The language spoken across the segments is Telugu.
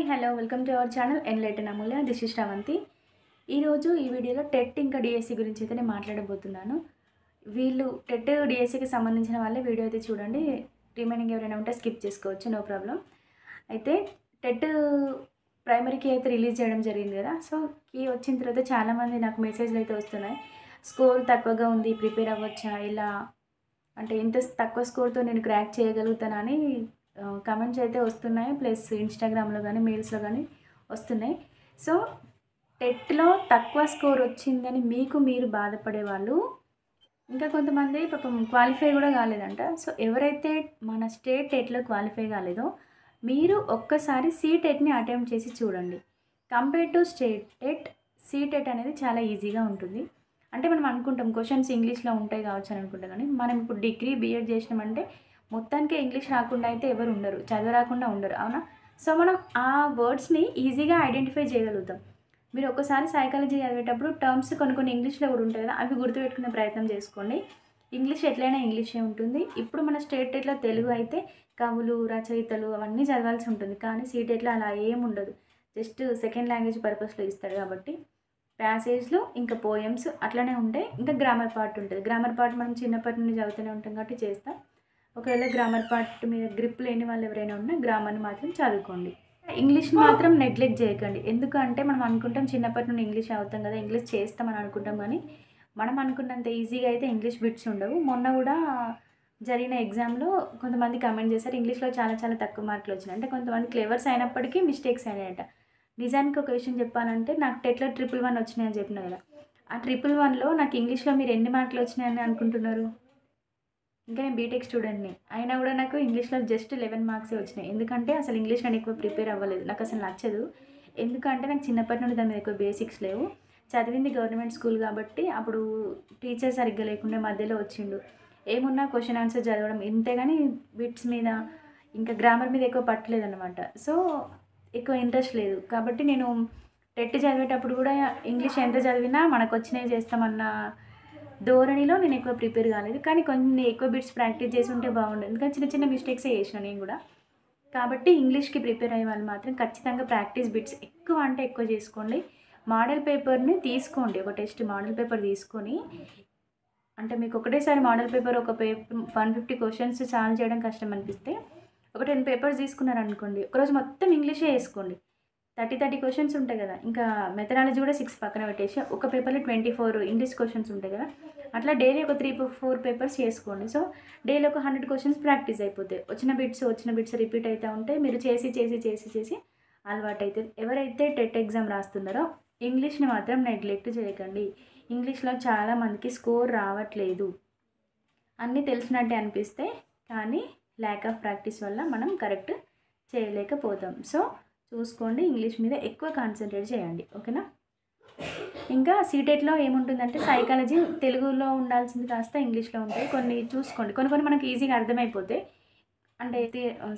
Hello welcome to our channel enlighten Amulya. This is Sravanthi. ఈరోజు ఈ వీడియోలో టెట్ ఇంకా డిఎస్సి గురించి అయితే నేను మాట్లాడబోతున్నాను. వీళ్ళు టెట్ డిఎస్సికి సంబంధించిన వాళ్ళే వీడియో అయితే చూడండి. రిమైనింగ్ ఎవరైనా ఉంటే స్కిప్ చేసుకోవచ్చు, నో ప్రాబ్లం. అయితే టెట్ ప్రైమరీకి అయితే రిలీజ్ చేయడం జరిగింది కదా. సో కీ వచ్చిన తర్వాత చాలామంది నాకు మెసేజ్లు అయితే వస్తున్నాయి. స్కోర్ తక్కువగా ఉంది, ప్రిపేర్ అవ్వచ్చా, ఇలా అంటే ఇంత తక్కువ స్కోర్తో నేను క్రాక్ చేయగలుగుతానని కమెంట్స్ అయితే వస్తున్నాయి. ప్లస్ ఇన్స్టాగ్రామ్లో కానీ మెయిల్స్లో కానీ వస్తున్నాయి. సో టెట్లో తక్కువ స్కోర్ వచ్చిందని మీరు బాధపడే వాళ్ళు ఇంకా కొంతమంది పాపం క్వాలిఫై కూడా కాలేదంట. సో ఎవరైతే మన స్టేట్ టెట్లో క్వాలిఫై కాలేదో మీరు ఒక్కసారి సీటెట్ని అటెంప్ట్ చేసి చూడండి. Compare to state TET, CTET అనేది చాలా ఈజీగా ఉంటుంది. అంటే మనం అనుకుంటాం క్వశ్చన్స్ ఇంగ్లీష్లో ఉంటాయి కావచ్చు అని అనుకుంటాం, కానీ మనం ఇప్పుడు డిగ్రీ బీఎడ్ చేసినామంటే మొత్తానికి ఇంగ్లీష్ రాకుండా అయితే ఎవరు ఉండరు, చదువు రాకుండా ఉండరు, అవునా? సో మనం ఆ వర్డ్స్ని ఈజీగా ఐడెంటిఫై చేయగలుగుతాం. మీరు ఒకసారి సైకాలజీ చదివేటప్పుడు టర్మ్స్ కొన్ని ఇంగ్లీష్లో కూడా ఉంటాయి కదా, అవి గుర్తుపెట్టుకునే ప్రయత్నం చేసుకోండి. ఇంగ్లీష్ ఎట్లయినా ఇంగ్లీషే ఉంటుంది. ఇప్పుడు మన స్టేట్ టెట్లో తెలుగు అయితే కవులు, రచయితలు అవన్నీ చదవాల్సి ఉంటుంది, కానీ సీటెట్లో అలా ఏం ఉండదు. జస్ట్ సెకండ్ లాంగ్వేజ్ పర్పస్లో ఇస్తాడు కాబట్టి ప్యాసేజ్లు ఇంకా పోయమ్స్ అట్లనే ఉంటాయి. ఇంకా గ్రామర్ పార్ట్ ఉంటుంది. గ్రామర్ పార్ట్ మనం చిన్నప్పటి నుండి చదువుతూనే ఉంటాం కాబట్టి చేస్తాం. ఒకవేళ గ్రామర్ పార్ట్ మీద గ్రిప్ లేని వాళ్ళు ఎవరైనా ఉన్నా గ్రామర్ని మాత్రం చదువుకోండి. ఇంగ్లీష్ని మాత్రం నెగ్లెక్ట్ చేయకండి. ఎందుకంటే మనం అనుకుంటాం చిన్నప్పటి నుండి ఇంగ్లీష్ అవుతాం కదా, ఇంగ్లీష్ చేస్తామని అనుకుంటాం, కానీ మనం అనుకున్నంత ఈజీగా అయితే ఇంగ్లీష్ బిట్స్ ఉండవు. మొన్న కూడా జరిగిన ఎగ్జామ్లో కొంతమంది కమెంట్ చేశారు ఇంగ్లీష్లో చాలా చాలా తక్కువ మార్కులు వచ్చినాయి. అంటే కొంతమంది క్లెవర్స్ అయినప్పటికీ మిస్టేక్స్ అయినాయట. నిజానికి ఒక విషయం చెప్పాలంటే నాకు టెట్లో 111 వచ్చినాయని చెప్పిన కదా, ఆ 111లో నాకు ఇంగ్లీష్లో మీరు ఎన్ని మార్కులు వచ్చినాయని అనుకుంటున్నారు? ఇంకా నేను బీటెక్ స్టూడెంట్ని అయినా కూడా నాకు ఇంగ్లీష్లో జస్ట్ 11 మార్క్సే వచ్చినాయి. ఎందుకంటే అసలు ఇంగ్లీష్ నేను ఎక్కువ ప్రిపేర్ అవ్వలేదు, నాకు అసలు నచ్చదు. ఎందుకంటే నాకు చిన్నప్పటి నుండి దాని మీద ఎక్కువ బేసిక్స్ లేవు. చదివింది గవర్నమెంట్ స్కూల్ కాబట్టి అప్పుడు టీచర్ సరిగ్గా లేకుండా మధ్యలో వచ్చిండు. ఏమున్నా క్వశ్చన్ ఆన్సర్ చదవడం ఇంతే, కానీ బిట్స్ మీద ఇంకా గ్రామర్ మీద ఎక్కువ పట్టలేదన్నమాట. సో ఎక్కువ ఇంట్రెస్ట్ లేదు కాబట్టి నేను టెట్ చదివేటప్పుడు కూడా ఇంగ్లీష్ ఎంత చదివినా మనకు వచ్చినవి చేస్తామన్న ధోరణిలో నేను ఎక్కువ ప్రిపేర్ కాలేదు. కానీ కొన్ని ఎక్కువ బిట్స్ ప్రాక్టీస్ చేసి ఉంటే బాగుండేది, ఎందుకంటే చిన్న చిన్న మిస్టేక్సే చేసిన నేను కూడా. కాబట్టి ఇంగ్లీష్కి ప్రిపేర్ అయ్యే వాళ్ళు మాత్రం ఖచ్చితంగా ప్రాక్టీస్ బిట్స్ ఎక్కువ అంటే ఎక్కువ చేసుకోండి. మోడల్ పేపర్ని తీసుకోండి, ఒక టెస్ట్ మోడల్ పేపర్ తీసుకొని, అంటే మీకు ఒకటేసారి మోడల్ పేపర్ ఒక పేపర్ 150 క్వశ్చన్స్ సాల్వ్ చేయడం కష్టం అనిపిస్తే ఒక 10 పేపర్స్ తీసుకున్నారనుకోండి, ఒకరోజు మొత్తం ఇంగ్లీషే వేసుకోండి. 30 క్వశ్చన్స్ ఉంటాయి కదా, ఇంకా మెథడాలజీ కూడా 6 పక్కన పెట్టేసి ఒక పేపర్లో 24 ఇంగ్లీష్ క్వశ్చన్స్ ఉంటాయి కదా, అట్లా డైలీ ఒక 3-4 పేపర్స్ చేసుకోండి. సో డైలీ ఒక 100 క్వశ్చన్స్ ప్రాక్టీస్ అయిపోతాయి. వచ్చిన బిట్స్ రిపీట్ అవుతూ ఉంటే మీరు చేసి అలవాటు అవుతుంది. ఎవరైతే టెట్ ఎగ్జామ్ రాస్తున్నారో ఇంగ్లీష్ని మాత్రం నెగ్లెక్ట్ చేయకండి. ఇంగ్లీష్లో చాలామందికి స్కోర్ రావట్లేదు, అన్నీ తెలిసినట్టే అనిపిస్తే, కానీ ల్యాక్ ఆఫ్ ప్రాక్టీస్ వల్ల మనం కరెక్ట్ చేయలేకపోతాం. సో చూసుకోండి, ఇంగ్లీష్ మీద ఎక్కువ కాన్సన్ట్రేట్ చేయండి, ఓకేనా? ఇంకా సీటెట్లో ఏముంటుందంటే సైకాలజీ తెలుగులో ఉండాల్సింది కాస్త ఇంగ్లీష్లో ఉంటాయి. కొన్ని చూసుకోండి, కొన్ని మనకి ఈజీగా అర్థమైపోతాయి. అంటే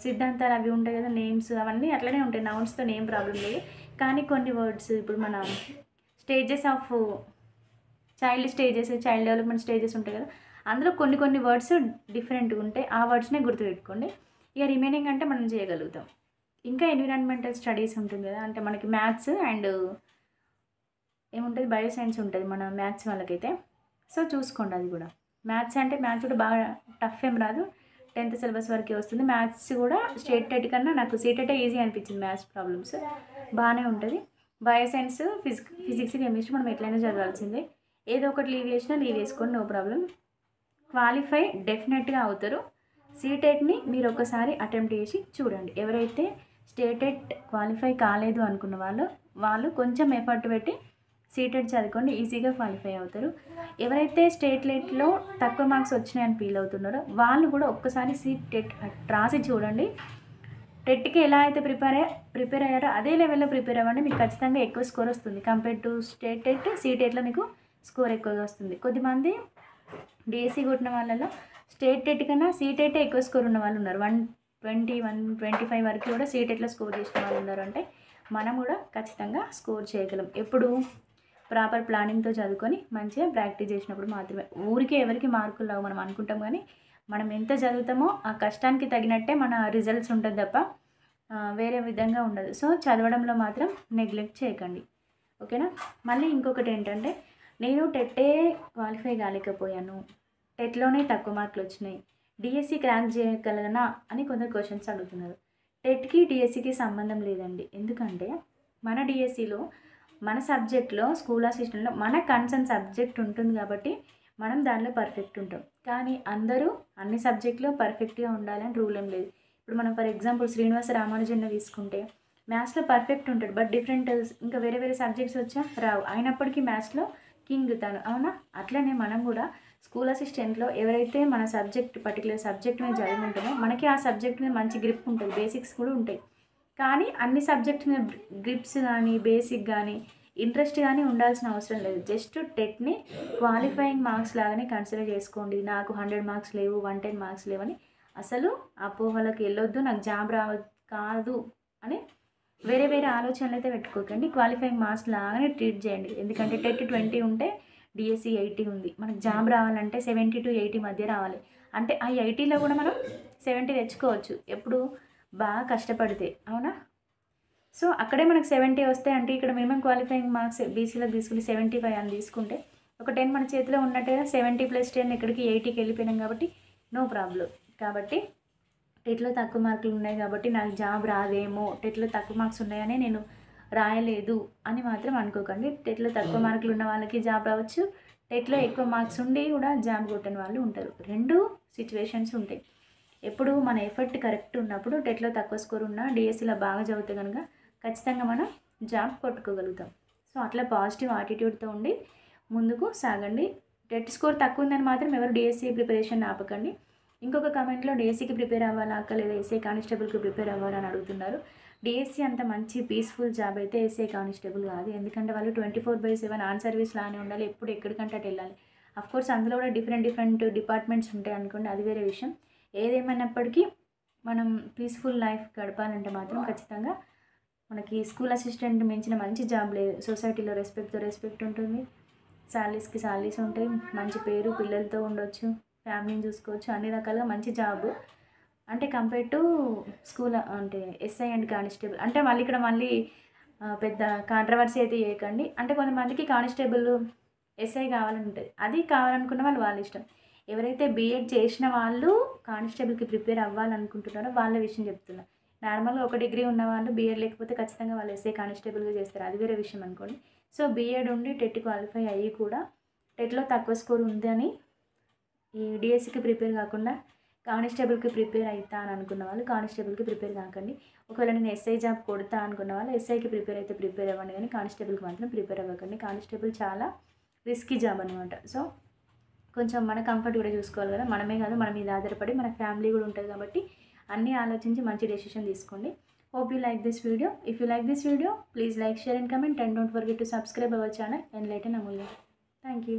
సిద్ధాంతాలు అవి ఉంటాయి కదా, నేమ్స్ అవన్నీ అట్లనే ఉంటాయి, నౌన్స్తో ఏం ప్రాబ్లం లేదు. కానీ కొన్ని వర్డ్స్ ఇప్పుడు మన stages of child development stages ఉంటాయి కదా, అందులో కొన్ని వర్డ్స్ డిఫరెంట్గా ఉంటాయి. ఆ వర్డ్స్నే గుర్తుపెట్టుకోండి. ఇక రిమైనింగ్ అంటే మనం చేయగలుగుతాం. ఇంకా ఎన్విరాన్మెంటల్ స్టడీస్ ఉంటుంది కదా, అంటే మనకి మ్యాథ్స్ అండ్ ఏముంటుంది బయోసైన్స్ ఉంటుంది మన మ్యాథ్స్ వాళ్ళకైతే. సో చూసుకోండి అది కూడా. మ్యాథ్స్ కూడా బాగా టఫ్ ఏం రాదు, 10th సిలబస్ వరకే వస్తుంది. మ్యాథ్స్ కూడా స్టేట్ టెట్ కన్నా నాకు సీటెటే ఈజీ అనిపించింది. మ్యాథ్స్ ప్రాబ్లమ్స్ బాగానే ఉంటుంది. బయోసైన్స్, ఫిజిక్స్, కెమిస్ట్రీ మనం ఎట్లయినా చదవాల్సిందే. ఏదో ఒకటి లీవ్ వేసుకోండి, నో ప్రాబ్లం. క్వాలిఫై డెఫినెట్గా అవుతారు. సీటెట్ని మీరు ఒకసారి అటెంప్ట్ చేసి చూడండి. ఎవరైతే స్టేటెట్ క్వాలిఫై కాలేదు అనుకున్న వాళ్ళు కొంచెం ఎఫర్ట్ పెట్టి సీటెట్ చదువుకోండి, ఈజీగా క్వాలిఫై అవుతారు. ఎవరైతే స్టేట్ లెట్లో తక్కువ మార్క్స్ వచ్చినాయని ఫీల్ అవుతున్నారో వాళ్ళు కూడా ఒక్కసారి సీటెట్ రాసి చూడండి. టెట్కి ఎలా అయితే ప్రిపేర్ అయ్యారో అదే లెవెల్లో ప్రిపేర్ అవ్వండి, మీకు ఖచ్చితంగా ఎక్కువ స్కోర్ వస్తుంది. కంపేర్ టు స్టేట్ టెట్, సీటెట్లో మీకు స్కోర్ ఎక్కువగా వస్తుంది. కొద్దిమంది డిఎస్సి కొట్టిన వాళ్ళలో స్టేట్ టెట్ కన్నా సీటెట్ ఎక్కువ స్కోర్ ఉన్న వాళ్ళు ఉన్నారు. 120, 125 వరకు కూడా సీటెట్లో స్కోర్ చేసిన వాళ్ళు ఉన్నారు. అంటే మనం కూడా ఖచ్చితంగా స్కోర్ చేయగలం, ఎప్పుడు ప్రాపర్ ప్లానింగ్తో చదువుకొని మంచిగా ప్రాక్టీస్ చేసినప్పుడు మాత్రమే. ఊరికే ఎవరికి మార్కులు రావు మనం అనుకుంటాం, కానీ మనం ఎంత చదువుతామో ఆ కష్టానికి తగినట్టే మన రిజల్ట్స్ ఉంటుంది తప్ప వేరే విధంగా ఉండదు. సో చదవడంలో మాత్రం నెగ్లెక్ట్ చేయకండి, ఓకేనా. మళ్ళీ ఇంకొకటి ఏంటంటే, నేను టెట్టే క్వాలిఫై కాలేకపోయాను, టెట్లోనే తక్కువ మార్కులు వచ్చినాయి, డిఎస్సి క్రాక్ చేయగలనా అని కొందరు క్వశ్చన్స్ అడుగుతున్నారు. టెట్కి డిఎస్సికి సంబంధం లేదండి. ఎందుకంటే మన డిఎస్సిలో మన సబ్జెక్ట్లో స్కూల్ అసిస్టెంట్లో మన కన్సర్న్ సబ్జెక్ట్ ఉంటుంది కాబట్టి మనం దానిలో పర్ఫెక్ట్ ఉంటాం. కానీ అందరూ అన్ని సబ్జెక్టులో పర్ఫెక్ట్గా ఉండాలని రూల్ ఏం లేదు. ఇప్పుడు మనం ఫర్ ఎగ్జాంపుల్ శ్రీనివాస రామానుజన్ తీసుకుంటే మ్యాథ్స్లో పర్ఫెక్ట్ ఉంటాడు, బట్ డిఫరెంట్ ఇంకా వేరే వేరే సబ్జెక్ట్స్ వచ్చా రావు, అయినప్పటికీ మ్యాథ్స్లో కింగ్ తను, అవునా. అట్లనే మనం కూడా స్కూల్ అసిస్టెంట్లో ఎవరైతే మన సబ్జెక్ట్ పర్టికులర్ సబ్జెక్ట్ మీద చదివి ఉంటామో మనకి ఆ సబ్జెక్ట్ మీద మంచి గ్రిప్ ఉంటుంది, బేసిక్స్ కూడా ఉంటాయి. కానీ అన్ని సబ్జెక్ట్ మీద గ్రిప్స్ కానీ బేసిక్ కానీ ఇంట్రెస్ట్ కానీ ఉండాల్సిన అవసరం లేదు. జస్ట్ టెట్ని క్వాలిఫైయింగ్ మార్క్స్ లాగానే కన్సిడర్ చేసుకోండి. నాకు 100 మార్క్స్ లేవు, 110 మార్క్స్ లేవని అసలు అపోహలకు వెళ్ళొద్దు. నాకు జాబ్ కాదు అని వేరే వేరే ఆలోచనలు అయితే పెట్టుకోకండి. క్వాలిఫైయింగ్ మార్క్స్ లాగానే ట్రీట్ చేయండి. ఎందుకంటే టెట్ 20 ఉంటే డిఎస్సి 80 ఉంది. మనకు జాబ్ రావాలంటే 70 to 80 మధ్య రావాలి. అంటే ఆ 80లో కూడా మనం 70 తెచ్చుకోవచ్చు ఎప్పుడు బాగా కష్టపడితే, అవునా. సో అక్కడే మనకు 70 వస్తాయి అంటే ఇక్కడ మినిమం క్వాలిఫైయింగ్ మార్క్స్ బీసీలకు తీసుకుంటే 75 అని తీసుకుంటే ఒక 10 మన చేతిలో ఉన్నట్టుగా 70 + 10 ఇక్కడికి 80కి వెళ్ళిపోయినాం కాబట్టి నో ప్రాబ్లం. కాబట్టి టెట్లో తక్కువ మార్కులు ఉన్నాయి కాబట్టి నాకు జాబ్ రాదేమో, టెట్లో తక్కువ మార్క్స్ ఉన్నాయని నేను రాయలేదు అని మాత్రం అనుకోకండి. టెట్లో తక్కువ మార్కులు ఉన్న వాళ్ళకి జాబ్ రావచ్చు, టెట్లో ఎక్కువ మార్క్స్ ఉండి కూడా జాబ్ కొట్టని వాళ్ళు ఉంటారు. రెండు సిచ్యువేషన్స్ ఉంటాయి. ఎప్పుడు మన ఎఫర్ట్ కరెక్ట్ ఉన్నప్పుడు టెట్లో తక్కువ స్కోర్ ఉన్నా డిఎస్సిలో బాగా చదివితే కనుక ఖచ్చితంగా మనం జాబ్ కొట్టుకోగలుగుతాం. సో అట్లా పాజిటివ్ యాటిట్యూడ్తో ఉండి ముందుకు సాగండి. టెట్ స్కోర్ తక్కువ ఉందని మాత్రం ఎవరు డిఎస్సి ప్రిపరేషన్ ఆపకండి. ఇంకొక కామెంట్లో డిఎస్సికి ప్రిపేర్ అవ్వాలా అక్క, లేదా ఎస్ఐ కానిస్టేబుల్కి ప్రిపేర్ అవ్వాలని అడుగుతున్నారు. డిఎస్సి అంత మంచి పీస్ఫుల్ జాబ్ అయితే ఎస్ఐ కానిస్టేబుల్ కాదు. ఎందుకంటే వాళ్ళు 24/7 ఆన్ సర్వీస్ లానే ఉండాలి, ఎప్పుడు ఎక్కడికంటే అటు వెళ్ళాలి. అఫ్కోర్స్ అందులో కూడా డిఫరెంట్ డిపార్ట్మెంట్స్ ఉంటాయి అనుకోండి, అది వేరే విషయం. ఏదేమైనప్పటికీ మనం పీస్ఫుల్ లైఫ్ గడపాలంటే మాత్రం ఖచ్చితంగా మనకి స్కూల్ అసిస్టెంట్ మించిన మంచి జాబ్ లేదు. సొసైటీలో రెస్పెక్ట్ ఉంటుంది, శాలరీస్ ఉంటాయి, మంచి పేరు, పిల్లలతో ఉండొచ్చు, ఫ్యామిలీని చూసుకోవచ్చు, అన్ని రకాలుగా మంచి జాబ్. అంటే కంపేర్ టు స్కూల్ అంటే ఎస్ఐ అండ్ కానిస్టేబుల్ అంటే మళ్ళీ పెద్ద కాంట్రవర్సీ అయితే చేయకండి. అంటే కొంతమందికి కానిస్టేబుల్ ఎస్ఐ కావాలని ఉంటుంది, అది కావాలనుకున్న వాళ్ళ ఇష్టం. ఎవరైతే బీఎడ్ చేసిన వాళ్ళు కానిస్టేబుల్కి ప్రిపేర్ అవ్వాలనుకుంటున్నారో వాళ్ళ విషయం చెప్తున్నా. నార్మల్గా ఒక డిగ్రీ ఉన్న వాళ్ళు బీఎడ్ లేకపోతే ఖచ్చితంగా వాళ్ళు ఎస్ఐ కానిస్టేబుల్గా చేస్తారు, అది వేరే విషయం అనుకోండి. సో బీఎడ్ ఉండి టెట్ క్వాలిఫై అయ్యి కూడా టెట్లో తక్కువ స్కోర్ ఉందని ఈ డిఎస్సికి ప్రిపేర్ కాకుండా కానిస్టేబుల్కి ప్రిపేర్ అవుతా అని అనుకున్న వాళ్ళు కానిస్టేబుల్కి ప్రిపేర్ కాకండి. ఒకవేళ నేను ఎస్ఐ జాబ్ కొడతా అనుకున్న వాళ్ళు ఎస్ఐకి ప్రిపేర్ అవ్వండి, కానీ కానిస్టేబుల్కి మాత్రం ప్రిపేర్ అవ్వకండి. కానిస్టేబుల్ చాలా రిస్కీ జాబ్ అనమాట. సో కొంచెం మన కంఫర్ట్ కూడా చూసుకోవాలి కదా, మనమే కాదు మన మీద ఆధారపడి మన ఫ్యామిలీ కూడా ఉంటుంది కాబట్టి అన్నీ ఆలోచించి మంచి డెసిషన్ తీసుకోండి. Hope you like this video. If you like this video please like, share and comment, and don't forget to subscribe our channel Enlighten Amulya. Thank you.